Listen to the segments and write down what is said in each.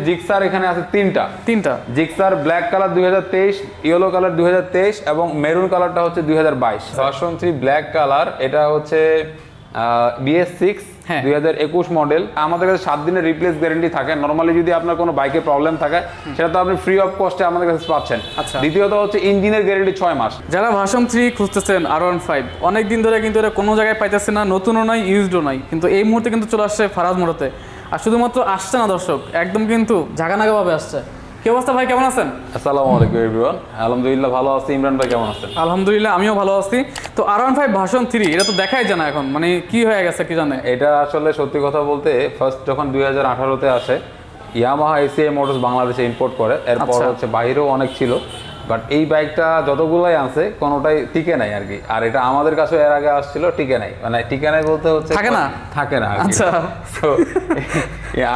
Gixxer এখানে আছে তিনটা Gixxer black colour 2023, yellow colour 2023 এবং মেরুন কালারটা হচ্ছে 2022। ভার্সন 3 ব্ল্যাক কালার, এটা হচ্ছে BS6 2021 মডেল। আমাদের কাছে 7 দিনের রিপ্লেস গ্যারান্টি থাকে। নরমালি যদি আপনার কোনো বাইকে প্রবলেম থাকে সেটা তো আপনি ফ্রি অফ কস্টে আমাদের কাছে পাচ্ছেন। দ্বিতীয়ত হচ্ছে ইঞ্জিনের গ্যারান্টি 6 মাস। যারা ভার্সন 3 খুঁজতেছেন R15 অনেক দিন ধরে কিন্তু এটা কোনো জায়গায় পাইতেছে না, নতুনও নয় ইউজডও নয়, কিন্তু এই মুহূর্তে কিন্তু চলে আসছে ফারাজ মোটরতে। আর শুধুমাত্র আসছে না দর্শক, একদম কিন্তু ঝাঁকানাগাভাবে আসছে। কি অবস্থা ভাই, কেমন আছেন? আসসালামু আলাইকুম এভরিওয়ান, আলহামদুলিল্লাহ ভালো আছি। ইমরান ভাই কেমন আছেন? আলহামদুলিল্লাহ আমিও ভালো আছি। তো R15 ভার্সন 3 এটা তো দেখাই যায় না এখন, মানে কি হয়ে গেছে কি জানে। এটা আসলে সত্যি কথা বলতে ফার্স্ট যখন 2018-তে আসে ইয়ামাহা এসিআই মোটরস বাংলাদেশে ইম্পোর্ট করে, এরপর হচ্ছে বাইরেও অনেক ছিল, বাট এই বাইকটা যতগুলাই আছে কোনোটাই টিকে নাই আর কি। আর এটা আমাদের কাছে এর আগে আসছিল, টিকে নাই, মানে টিকে নাই বলতে হচ্ছে থাকে না। আচ্ছা, সো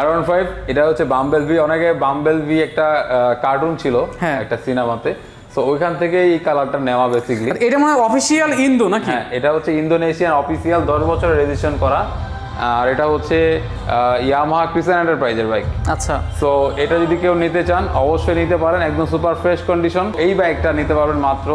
R15 এটা হচ্ছে বাম্বেল বি। অনেকে বাম্বেল বি একটা কার্টুন ছিল একটা সিনেমাতে, সো ওইখান থেকে এই কালারটা নেওয়া বেসিক্যালি। এটা মানে অফিশিয়াল ইন্দো নাকি? হ্যাঁ, এটা হচ্ছে ইন্দোনেশিয়ান অফিশিয়াল 10 বছরের রেজিস্ট্রেশন করা। আর এটা হচ্ছে ইয়ামাহা ক্রিসেন এন্টারপ্রাইজের বাইক। আচ্ছা, সো এটা যদি কেউ নিতে চান অবশ্যই নিতে পারেন, একদম সুপার ফ্রেশ কন্ডিশন। এই বাইকটা নিতে পারবেন মাত্র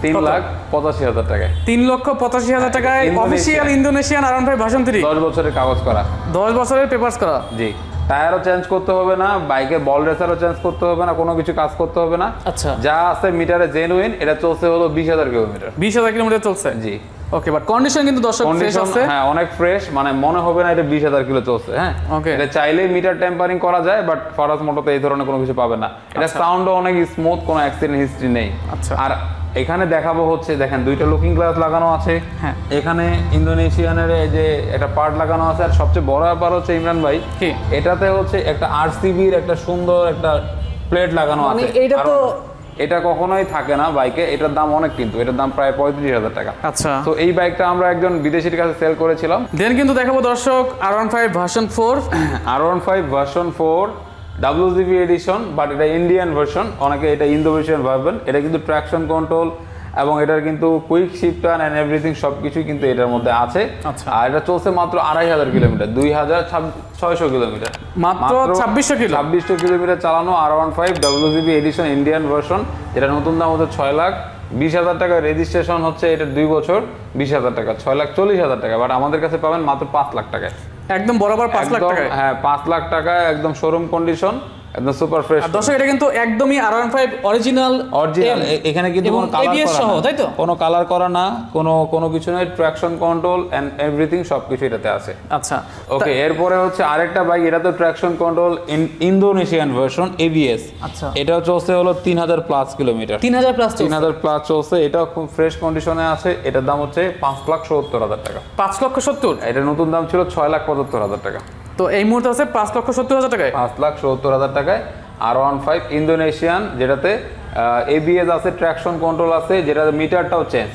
3,85,000 টাকায়। 3,85,000 টাকায় অফিশিয়াল ইন্দোনেশিয়ান R15 ভার্সন 3, 10 বছরের কাগজ করা, 10 বছরের পেপারস করা। জি, টায়ারও চেঞ্জ করতে হবে না, বাইকের বল রেসারও চেঞ্জ করতে হবে না, কোনো কিছু কাজ করতে হবে না। আচ্ছা, যা আছে মিটারে জেনুইন। এটা চলছে হলো 20,000 কিলোমিটার। 20,000 কিলোমিটার চলছে। জি, ওকে, বাট কন্ডিশন কিন্তু দর্শক ফ্রেশ আছে। হ্যাঁ, অনেক ফ্রেশ, মানে মনে হবে না এটা 20,000 কিলো চলছে। হ্যাঁ, ওকে, এটা চাইলে মিটার টেম্পারিং করা যায়, বাট ফারাজ মোটরতে এই ধরনের কোনো কিছু পাবে না। এটা সাউন্ডও অনেক স্মুথ, কোনো অ্যাক্সিডেন্ট হিস্ট্রি নেই। আচ্ছা, আর এখানে দেখাবো হচ্ছে দেখেন দুইটা লুকিং গ্লাস লাগানো আছে। হ্যাঁ, এখানে ইন্দোনেশিয়ানের এই যে একটা পার্ট লাগানো আছে। আর সবচেয়ে বড় ব্যাপার হচ্ছে ইমরান ভাই, এটাতে হচ্ছে একটা RCBর একটা সুন্দর একটা প্লেট লাগানো আছে। এটা কখনোই থাকে না বাইকে, এটার দাম অনেক, কিন্তু এটার দাম প্রায় 35,000 টাকা। আচ্ছা, তো এই বাইকটা আমরা একজন বিদেশির কাছে সেল করেছিলাম। দেন কিন্তু দেখাবো দর্শক R15 version 4। R15 version 4 WGB edition, but এটা ইন্ডিয়ান ভার্সন, অনেকে এটা ইন্দোনেশিয়ান ভাববেন। এটা কিন্তু ট্র্যাকশন কন্ট্রোল এবং এটার কিন্তু quick shift turn and everything সবকিছু কিন্তু এটার মধ্যে আছে। আর এটা চলছে মাত্র 2,500 কিলোমিটার, 2,600 কিলোমিটার, মাত্র 2600 কিলোমিটার চালানো R15 WGB addition Indian version. এটা নতুন দাম হচ্ছে 6,20,000 টাকা। রেজিস্ট্রেশন হচ্ছে এটা 2 বছর, 20,000 টাকা, 6,40,000 টাকা। বাট আমাদের কাছে পাবেন মাত্র 5 লাখ টাকায়, একদম বরাবর 5 লাখ টাকায়। হ্যাঁ, 5 লাখ টাকায় একদম শোরুম কন্ডিশন, একদম সুপার ফ্রেশ। দর্শক এটা কিন্তু একদমই R15 অরিজিনাল। এখানে কিন্তু কোনো কালার করা না, তাই তো? কোনো কালার করা না, কোনো কিছু নয়, ট্র্যাকশন কন্ট্রোল এন্ড এভরিথিং সবকিছু এটাতে আছে। আচ্ছা, ওকে, এরপরে হচ্ছে আরেকটা বাইক, এটা তো traction control Indonesian version ABS। আচ্ছা, এটাও চলছে হলো 3,000 প্লাস কিলোমিটার, 3,000 প্লাস চলছে। এটাও খুব ফ্রেশ কন্ডিশনে আছে। এটার দাম হচ্ছে 5,70,000 টাকা। 5,70,000। এটা নতুন দাম ছিল 6,75,000 টাকা। তো এই মুহূর্তে আছে 5,70,000 টাকায়, 5,70,000 টাকায় R15 ইন্দোনেশিয়ান, যেটাতে ABS আছে, ট্র্যাকশন কন্ট্রোল আছে, যেটাতে মিটারটাও চেঞ্জ।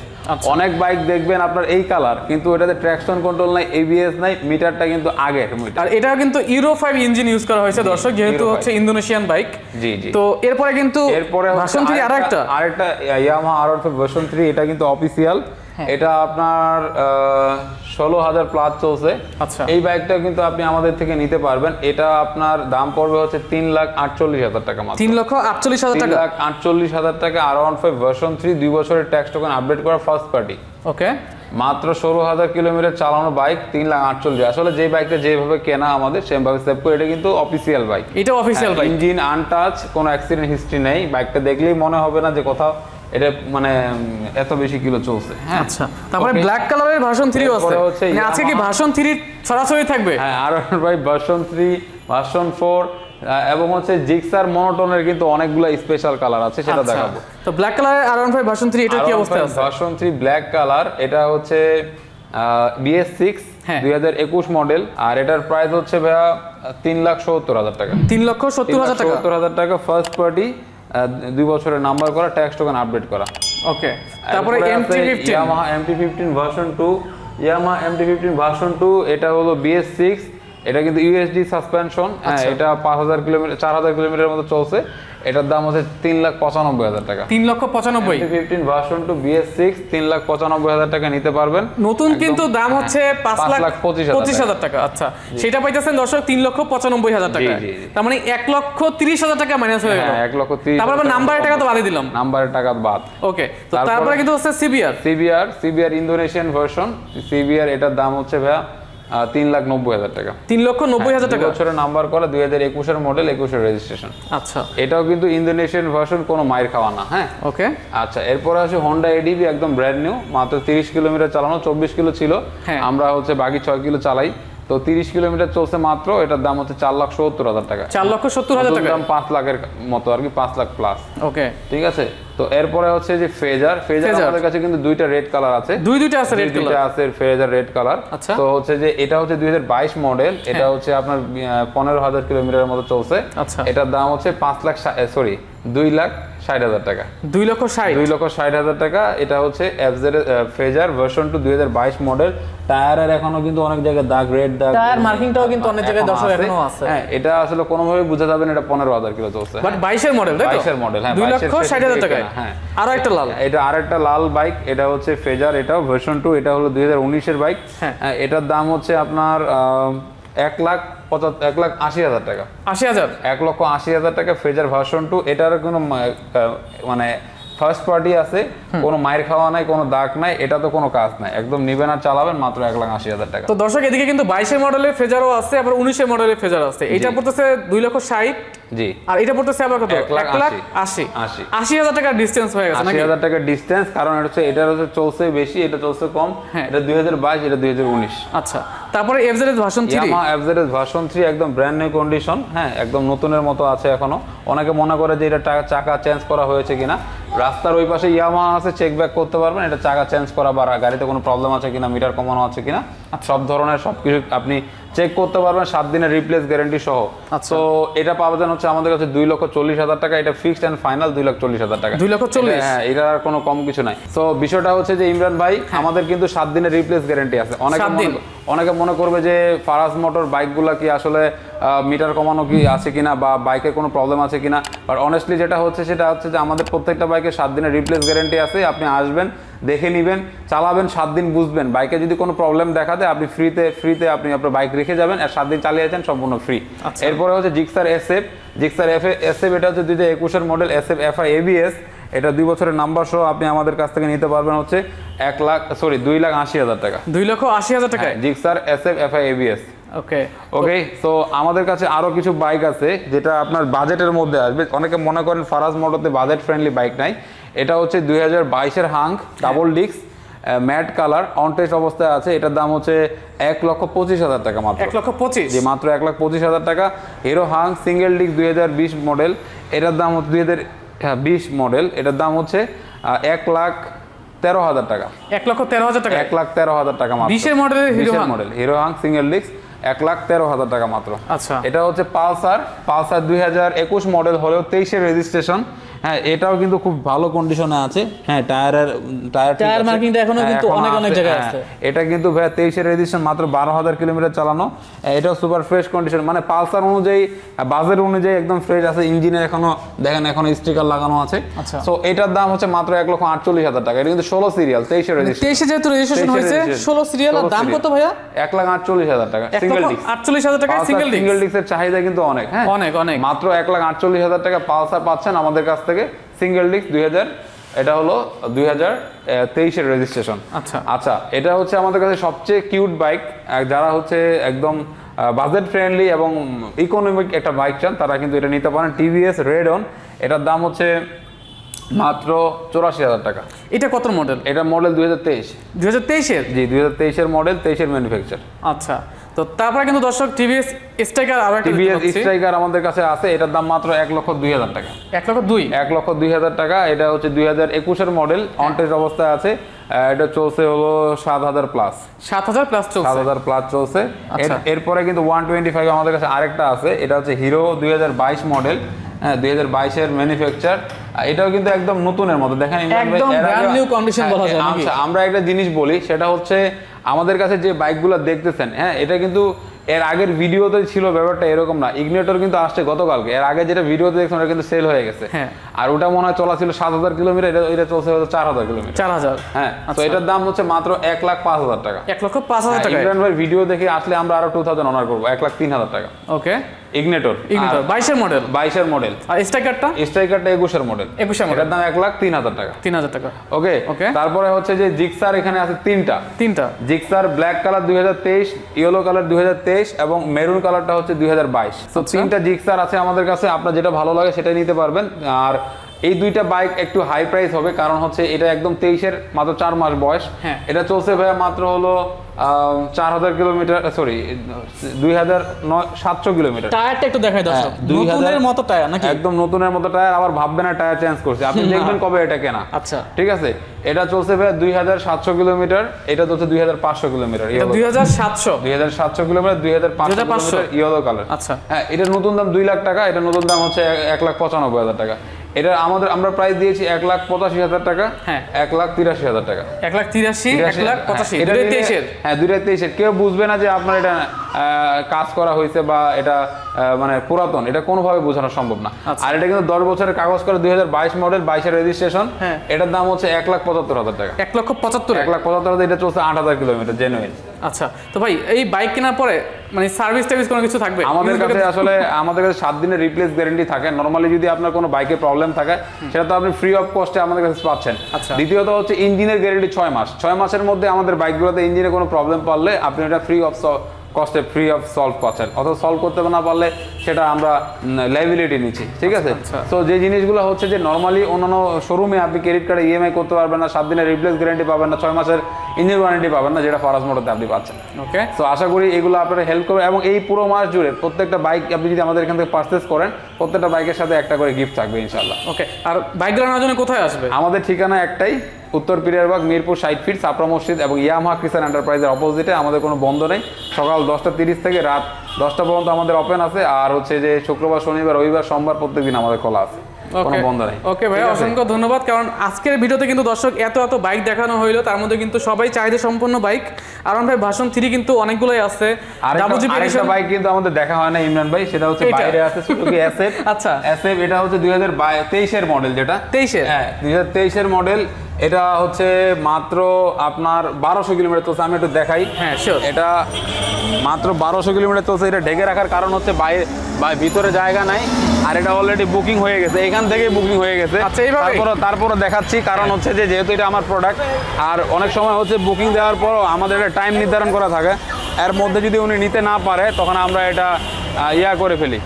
অনেক বাইক দেখবেন আপনার এই কালার, কিন্তু এটাতে ট্র্যাকশন কন্ট্রোল নাই, ABS নাই, মিটারটা কিন্তু আগের মিটার। আর এটা কিন্তু ইউরো 5 ইঞ্জিন ইউজ করা হয়েছে দর্শক, যেহেতু হচ্ছে ইন্দোনেশিয়ান বাইক। জি জি। তো এরপরে কিন্তু ভার্সন 3 আরেকটা ইয়ামাহা R15 ভার্সন 3, এটা কিন্তু অফিশিয়াল। এটা আপনার 16,000 প্লাস চলছে। আচ্ছা, এই বাইকটা কিন্তু আপনি আমাদের থেকে নিতে পারবেন। এটা আপনার দাম পড়বে হচ্ছে 3,48,000 টাকা মাত্র। 3,48,000 টাকা, 3,48,000 টাকা। R15 ভার্সন 3 2 বছরের ট্যাক্স টোকেন আপডেট করা ফার্স্ট পার্টি। ওকে, মাত্র 16,000 কিলোমিটার চালানো বাইক, 3,48,000। আসলে যে বাইকটা যেভাবে কেনা আমাদের সেভাবে সেভ করে। এটা কিন্তু অফিসিয়াল বাইক, এটা অফিসিয়াল বাইক, ইঞ্জিন আনটাচ, কোনো অ্যাক্সিডেন্ট হিস্ট্রি নেই। বাইকটা দেখলেই মনে হবে না যে কোথাও এটা মানে এত বেশি কিলো চলছে। হ্যাঁ, আচ্ছা। তারপরে ব্ল্যাক কালারের ভার্সন 3 আছে। মানে আজকে কি ভার্সন 3 সরাসরি থাকবে? হ্যাঁ, R15 ভার্সন 3, ভার্সন 4 এবং হচ্ছে জিক্সার মনোটনের কিন্তু অনেকগুলো স্পেশাল কালার আছে, সেটা দেখাবো। তো ব্ল্যাক কালারের R15 ভার্সন 3 এটা কি অবস্থা আছে? ভার্সন 3 ব্ল্যাক কালার, এটা হচ্ছে BS6 2021 মডেল। আর এটার প্রাইস হচ্ছে ভাইয়া 3,70,000 টাকা। 3,70,000 টাকা ফার্স্ট পার্টি, 2 বছরের নাম্বার করা, ট্যাক্স টোকেন আপডেট করা। ওকে, তারপরে Yamaha MT-15 version 2, Yamaha MT-15 version 2, এটা হলো BS6 এটা কিন্তু ইউএসডি সাসপেনশন, হ্যাঁ এটা 5000 কিলোমিটার 4000 কিলোমিটারের মতো চলছে। এটার দাম হচ্ছে 3,95,000 টাকা। 3,95,000 15 ভার্সন টু BS6 3,95,000 টাকা নিতে পারবেন। নতুন কিন্তু দাম হচ্ছে 5,25,000 টাকা। আচ্ছা, সেটা পাইতেছেন দর্শক 3,95,000 টাকা। তার মানে 1,30,000 টাকা মাইনাস হয়ে গেল। 1,30,000। তারপর আবার নাম্বারের টাকা তো বাদই দিলাম। নাম্বারের টাকা বাদ। ওকে, তো তারপরে কিন্তু হচ্ছে সিবিআর ইন্দোনেশিয়ান ভার্সন। সিবিআর এটার দাম হচ্ছে ভাইয়া 3,90,000 টাকা। 3,90,000 টাকা। বছরের নাম্বার করা, 2021 এর মডেল, 21 এর রেজিস্ট্রেশন। আচ্ছা, এটাও কিন্তু ইন্দোনেশিয়ান ভার্সন, কোনো মাইর খাওয়া না। হ্যাঁ, ওকে। আচ্ছা, এরপরে আছে হোন্ডা এডিবি, একদম ব্র্যান্ড নিউ, মাত্র 30 কিলোমিটার চালানো, 24 কিলো ছিল। আমরা হচ্ছে বাকি 6 কিলো চালাই, তো 30 কিলোমিটার চলছে মাত্র। এটার দাম হচ্ছে 4,70,000 টাকা। 4,70,000 টাকা, দাম 5 লাখের মতো আর কি, 5 লাখ প্লাস। ওকে, ঠিক আছে। তো এরপরে হচ্ছে যে ফেজার আমাদের কাছে কিন্তু দুইটা রেড কালার আছে, দুইটা আছে রেড কালার, দুইটা আছে ফেজার রেড কালার। তো হচ্ছে যে এটা হচ্ছে 2022 মডেল, এটা হচ্ছে আপনার 15,000 কিলোমিটারের মতো চলছে। আচ্ছা, এটার দাম হচ্ছে 2,60,000 টাকা। 2,60,000 টাকা। এটা হচ্ছে এফজেড ফেজার ভার্সন 2 2022 মডেল। টায়ারের এখনো কিন্তু অনেক জায়গায় দাগ, রেড দাগ, টায়ার মার্কিংটাও কিন্তু অনেক জায়গায় দর্শক এখনো আছে। হ্যাঁ, এটা আসলে কোনোভাবে বোঝা যাবে না এটা 15,000 কিলো চলছে, বাট 22 এর মডেল, তাই তো? 22 এর মডেল, হ্যাঁ, 2,60,000 টাকা। হ্যাঁ, আর একটা লাল, এটা আরেকটা লাল বাইক, এটা হচ্ছে ফেজার, এটাও ভার্সন 2, এটা হলো 2019 এর বাইক। এটার দাম হচ্ছে আপনার 1,80,000 টাকা। 80,000, 1,80,000 টাকা ফেজার ভার্সন 2। এটার কোনো মানে ফার্স্ট পার্টি আছে, কোনো মায়ের খাওয়া নাই, কোনো দাগ নাই, এটা তো কোনো কাজ নাই, একদম নিবেন আর চালাবেন, মাত্র 1,80,000 টাকা। তো দর্শক এদিকে কিন্তু 22 এর মডেলের ফেজারও আছে, আবার 19 এর মডেলের ফেজার আছে। এটা পড়তেছে 2,60,000, জি, আর এটা পড়তেছে আবার কত? 1,80,000 টাকা ডিসটেন্স হয়ে গেছে, 80,000 টাকা ডিসটেন্স। কারণ এটা হচ্ছে চলছে বেশি, এটা চলছে কম। এটা 2022, এটা 2019। আচ্ছা, তারপরে FZ version 3, Yamaha FZ version 3 একদম ব্র্যান্ড নিউ কন্ডিশন। হ্যাঁ, একদম নতুনের মতো আছে এখনো। অনেকে মনে করে যে এটা চাকা চেঞ্জ করা হয়েছে কিনা, রাস্তার ওই পাশে ইয়ামাহা আছে, চেক ব্যাক করতে পারবেন এটা চাকা চেঞ্জ করা বা গাড়িতে কোনো প্রবলেম আছে কিনা, মিটার কমানো আছে কিনা, সব ধরনের সবকিছু আপনি চেক করতে পারবেন 7 দিনের রিপ্লেস গ্যারান্টি সহ। তো এটা পাবেন হচ্ছে আমাদের কাছে 2,40,000 টাকা। এটা ফিক্সড এন্ড ফাইনাল 2,40,000 টাকা। 2,40,000, হ্যাঁ, এটা আর কোনো কম কিছু নাই। তো বিষয়টা হচ্ছে যে ইমরান ভাই, আমাদের কিন্তু 7 দিনের রিপ্লেস গ্যারান্টি আছে। অনেকে মনে করবে যে ফারাজ মোটর বাইকগুলা কি আসলে মিটার কমানো কি আছে কিনা বা বাইকের কোনো প্রবলেম আছে কিনা, বাট অনেস্টলি যেটা হচ্ছে সেটা হচ্ছে যে আমাদের প্রত্যেকটা বাইকে 7 দিনের রিপ্লেস গ্যারান্টি আছে। আপনি আসবেন, দেখে নেবেন, চালাবেন, 7 দিন বুঝবেন। বাইকে যদি কোনো প্রবলেম দেখা দেয়, আপনি ফ্রিতে আপনি আপনার বাইক রেখে যাবেন, আর 7 দিন চালিয়েছেন সম্পূর্ণ ফ্রি। এরপরে হচ্ছে জিক্সার এসএফ, এটা হচ্ছে 2021 এর মডেল, এসএফ এফআই এবিএস। এটা 2 বছরের নাম্বার সহ আপনি আমাদের কাছ থেকে নিতে পারবেন হচ্ছে 2,80,000 টাকা। 2,80,000 টাকা জিক্সার এসএফ এফআই এবিএস। ওকে। তো আমাদের কাছে আরো কিছু বাইক আছে যেটা আপনার বাজেটের মধ্যে আসবে। অনেকে মনে করেন ফারাজ মোটরতে বাজেট ফ্রেন্ডলি বাইক নাই। এটা হচ্ছে 2022 এর hunk double disc, matte colour, on test অবস্থায় আছে। এটার দাম হচ্ছে 1,25,000 টাকা মাত্র। 1,25,000, জি, মাত্র 1,25,000 টাকা। Hero hunk single disc 2020 model, এটার দাম হচ্ছে 2020 মডেল, এটার দাম হচ্ছে 1,13,000 টাকা। 1,13,000 টাকা, 1,13,000 টাকা মাত্র। 20 এর model hero hunk single disc 1,13,000 টাকা মাত্র। আচ্ছা, এটা হচ্ছে পালসার 2021 মডেল হলেও 23 এর রেজিস্ট্রেশন। হ্যাঁ, এটাও কিন্তু খুব ভালো কন্ডিশনে আছে। হ্যাঁ, টায়ার মার্কিংটা এখনো কিন্তু অনেক জায়গায় আছে। এটা কিন্তু ভাই 23 এর রেজিস্ট্রেশন, মাত্র 12,000 কিলোমিটার চালানো। এটাও সুপার ফ্রেশ কন্ডিশন, মানে পালসার অনুযায়ী বাজেট অনুযায়ী একদম ফ্রেশ আছে। ইঞ্জিনের এখনো দেখেন এখনো স্টিকার লাগানো আছে। সো এটার দাম হচ্ছে মাত্র 1,48,000 টাকা। এটা কিন্তু 16 সিরিয়াল, 23 এর রেজিস্ট্রেশন। 23 এ যেহেতু রেজিস্ট্রেশন হয়েছে, 16 সিরিয়াল। আর দাম কত ভাইয়া? 1,48,000 টাকা সিঙ্গেল ডিস্ক। 48,000 টাকা সিঙ্গেল ডিস্কের চাহিদা কিন্তু অনেক। হ্যাঁ, অনেক। মাত্র 1,48,000 টাকা পালসার পাচ্ছেন আমাদের কাছ থেকে সিঙ্গেল ডিস্ক 2000। এটা হলো 2023 এর রেজিস্ট্রেশন। আচ্ছা, এটা হচ্ছে আমাদের কাছে সবচেয়ে কিউট বাইক। যারা হচ্ছে একদম বাজেট ফ্রেন্ডলি এবং ইকোনমিক একটা বাইক চান, তারা কিন্তু এটা নিতে পারেন। টিভিএস রেডন, এটার দাম হচ্ছে মাত্র 84,000 টাকা। এটা কত মডেল? এটা মডেল 2023। 2023 এর? জি, 2023 এর মডেল, 23 এর ম্যানুফ্যাকচার। আচ্ছা, তো তারপরে কিন্তু দর্শক টিভিএস স্ট্রাইকার আরো একটা স্ট্রাইকার আমাদের কাছে আছে। এটার দাম মাত্র 1,02,000 টাকা। 1,02,000 টাকা। এটা হচ্ছে 2021 এর মডেল, অন টেস্ট অবস্থায় আছে। এটা চলছে হলো 7,000 প্লাস। 7,000 প্লাস চলছে। 7,000 প্লাস চলছে। এরপরে কিন্তু 125 আমাদের কাছে আরেকটা আছে। এটা হচ্ছে হিরো 2022 মডেল। হ্যাঁ, 2022 এর ম্যানুফ্যাকচার। এটাও কিন্তু একদম নতুনের মতো। দেখেন একদম ব্র্যান্ড নিউ কন্ডিশন বলা যায় নাকি? আমরা একটা জিনিস বলি, সেটা হচ্ছে আমাদের কাছে যে বাইকগুলো দেখতেছেন, হ্যাঁ, এটা কিন্তু এর আগের ভিডিওতে ছিল ব্যাপারটা এরকম না, ইগনিটর কিন্তু আসছে গতকালকে, এর আগে যেটা ভিডিওতে দেখছেন ওটা কিন্তু সেল হয়ে গেছে। হ্যাঁ। আর ওটা মনে হয় চলা ছিল 7,000 কিলোমিটার, এটা চলছে হয়তো 4,000 কিলোমিটার। 4,000। হ্যাঁ, তো এটার দাম হচ্ছে মাত্র 1,05,000 টাকা। 1,05,000 টাকা। ইমরান ভাই ভিডিও দেখে আসলে আমরা আরো 2000 অনার করবো, 1,03,000 টাকা। ওকে, ইগনিটর 22 এর মডেল। 22 এর মডেল। আর স্ট্রাইকারটা 21 এর মডেল। 21 এর মডেল। এটার দাম 1,03,000 টাকা। 3,000 টাকা। ওকে ওকে। তারপরে হচ্ছে যে জিক্সার এখানে আছে তিনটা। Gixxer black colour 2023, yellow colour 2023 এবং মেরুন কালারটা হচ্ছে 2022। তো তিনটা জিক্সার আছে আমাদের কাছে, আপনার যেটা ভালো লাগে সেটাই নিতে পারবেন। আর এই দুইটা বাইক একটু হাই প্রাইস হবে, কারণ হচ্ছে এটা একদম 23-এর মাত্র 4 মাস বয়স। এটা চলছে ভাইয়া মাত্র হলো 4,000 কিলোমিটার, সরি 2,700 কিলোমিটার। টায়ারটা একটু দেখাই দর্শক, নতুনের মতো টায়ার নাকি? একদম নতুনের মতো টায়ার, আবার ভাববেন না টায়ার চেঞ্জ করছে, আপনি দেখবেন কবে এটা কেনা। আচ্ছা, ঠিক আছে। এটা চলছে ভাইয়া 2,700 কিলোমিটার, এটা চলছে 2,500 kilometre. 2,700 kilometre, 2,500 kilometre, yellow colour. আচ্ছা, হ্যাঁ, এটার নতুন দাম 2 লাখ টাকা, এটার নতুন দাম হচ্ছে 1,95,000 টাকা। এটা আমরা প্রাইস দিয়েছি 1,85,000 টাকা। হ্যাঁ, 1,83,000 টাকা। 1,83,000, 1,85,000। এটা 23-এর। হ্যাঁ, 2023-এর। কেউ বুঝবে না যে আপনার এটা কাজ করা হয়েছে বা এটা মানে পুরাতন, এটা কোনোভাবে বোঝানো সম্ভব না। আর এটা কিন্তু 10 বছরের কাগজ করে, 2022 মডেল, 22-এর রেজিস্ট্রেশন। এটার দাম হচ্ছে 1,75,000 টাকা। 1,75,000। 1,75,000। এটা চলছে 8,000 কিলোমিটার জেনুইন। আচ্ছা, তো ভাই এই বাইক কেনার পরে মানে সার্ভিস টার্ভিস কোনো কিছু থাকবে? আমাদের কাছে আসলে 7 দিনের রিপ্লেস গ্যারান্টি থাকে। নরমালি যদি আপনার কোনো বাইকে প্রবলেম থাকে সেটা তো আপনি ফ্রি অফ কস্টে আমাদের কাছে পাচ্ছেন। দ্বিতীয়ত হচ্ছে ইঞ্জিনের গ্যারান্টি 6 মাস। 6 মাসের মধ্যে আমাদের বাইকগুলোতে ইঞ্জিনে কোনো প্রবলেম পারলে আপনি এটা ফ্রি অফ কস্টে ফ্রি অফ সলভ পাচ্ছেন, অথবা সলভ করতে না পারলে সেটা আমরা লাইবিলিটি নিচ্ছি। ঠিক আছে। তো যে জিনিসগুলো হচ্ছে যে নরমালি অন্যান্য শোরুমে আপনি ক্রেডিট কার্ডে ইএমআই করতে পারবেন না, 7 দিনের রিপ্লেস গ্যারান্টি পাবেন না, 6 মাসের ইঞ্জিন ওয়ারেন্টি পাবেন না, যেটা ফারাজ মোটরতে আপনি পাচ্ছেন। ওকে, তো আশা করি এগুলো আপনারা হেল্প করবে। এবং এই পুরো মাস জুড়ে প্রত্যেকটা বাইক আপনি যদি আমাদের এখান থেকে পারচেস করেন, প্রত্যেকটা বাইকের সাথে একটা করে গিফট থাকবে ইনশাআল্লাহ। ওকে, আর বাইকগুলো নেওয়ার জন্য কোথায় আসবে? আমাদের ঠিকানা একটাই, উত্তর পিরিয়ারবাগ, মিরপুর 60 ফিট, সাপড়া মসজিদ এবং ইয়ামাহা ক্রিস্টান এন্টারপ্রাইজের অপোজিটে। আমাদের কোনো বন্ধ নেই, সকাল 10:30 থেকে রাত 10টা পর্যন্ত আমাদের ওপেন আছে। আর হচ্ছে যে শুক্রবার, শনিবার, রবিবার, সোমবার প্রত্যেকদিন আমাদের খোলা আছে, কোনো বন্ধ নেই। ওকে ভাই, অসংখ্য ধন্যবাদ। কারণ আজকের ভিডিওতে কিন্তু দর্শক এত বাইক দেখানো হইলো, তার মধ্যে কিন্তু সবাই চাহিদা সম্পন্ন বাইক। আরন ভাই ভার্সন 3 কিন্তু অনেকগুলোই আছে। আরেকটা বাইক কিন্তু আমাদের দেখা হয় না ইমরান ভাই, সেটা হচ্ছে বাইরে আছে, সুজুকি এসএফ। আচ্ছা, এসএফ এটা হচ্ছে 2023-এর মডেল, যেটা 23-এর। হ্যাঁ, 2023-এর মডেল। এটা হচ্ছে মাত্র আপনার 1200 কিলোমিটার চলছে। আমি একটু দেখাই। হ্যাঁ শিওর। এটা মাত্র 1200 কিলোমিটার চলছে। এটা ঢেকে রাখার কারণ হচ্ছে বাইরে ভিতরে জায়গা নাই, আর এটা অলরেডি বুকিং হয়ে গেছে, এখান থেকেই বুকিং হয়ে গেছে। তারপরে দেখাচ্ছি, কারণ হচ্ছে যে যেহেতু এটা আমার প্রোডাক্ট, আর অনেক সময় হচ্ছে বুকিং দেওয়ার পরও আমাদের একটা টাইম নির্ধারণ করা থাকে, এর মধ্যে যদি উনি নিতে না পারে তখন আমরা এটা করে ফেলি,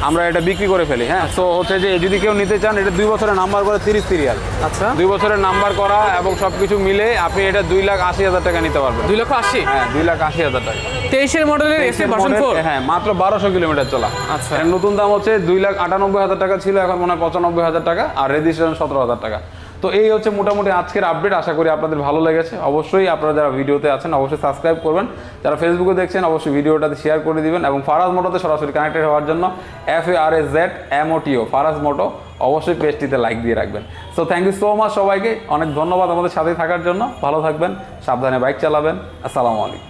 আমরা এটা বিক্রি করে ফেলি। হ্যাঁ, তো হচ্ছে যে যদি কেউ নিতে চান, এটা 2 বছরের নাম্বার করে 30 সিরিয়াল। আচ্ছা, 2 বছরের নাম্বার করা এবং সবকিছু মিলে আপনি এটা 2,80,000 টাকা নিতে পারবেন। 2,80,000? হ্যাঁ, 2,80,000 টাকা। 23-এর মডেলের এসএফ ভার্সন 4। হ্যাঁ, মাত্র 1200 কিলোমিটার চলা। আচ্ছা, এর নতুন দাম হচ্ছে 2,98,000 টাকা ছিল, এখন মনে হয় 95,000 টাকা, আর রেজিস্ট্রেশন 17,000 টাকা। তো এই হচ্ছে মোটামুটি আজকের আপডেট। আশা করি আপনাদের ভালো লেগেছে। অবশ্যই আপনারা যারা ভিডিওতে আছেন অবশ্যই সাবস্ক্রাইব করবেন, যারা ফেসবুকে দেখছেন অবশ্যই ভিডিওটাতে শেয়ার করে দিবেন, এবং ফারাজ মোটোতে সরাসরি কানেক্টেড হওয়ার জন্য FARAZMOTO ফারাজ মোটো অবশ্যই পেজটিতে লাইক দিয়ে রাখবেন। So thank you so much সবাইকে, অনেক ধন্যবাদ আমাদের সাথে থাকার জন্য। ভালো থাকবেন, সাবধানে বাইক চালাবেন। আসসালামু আলাইকুম।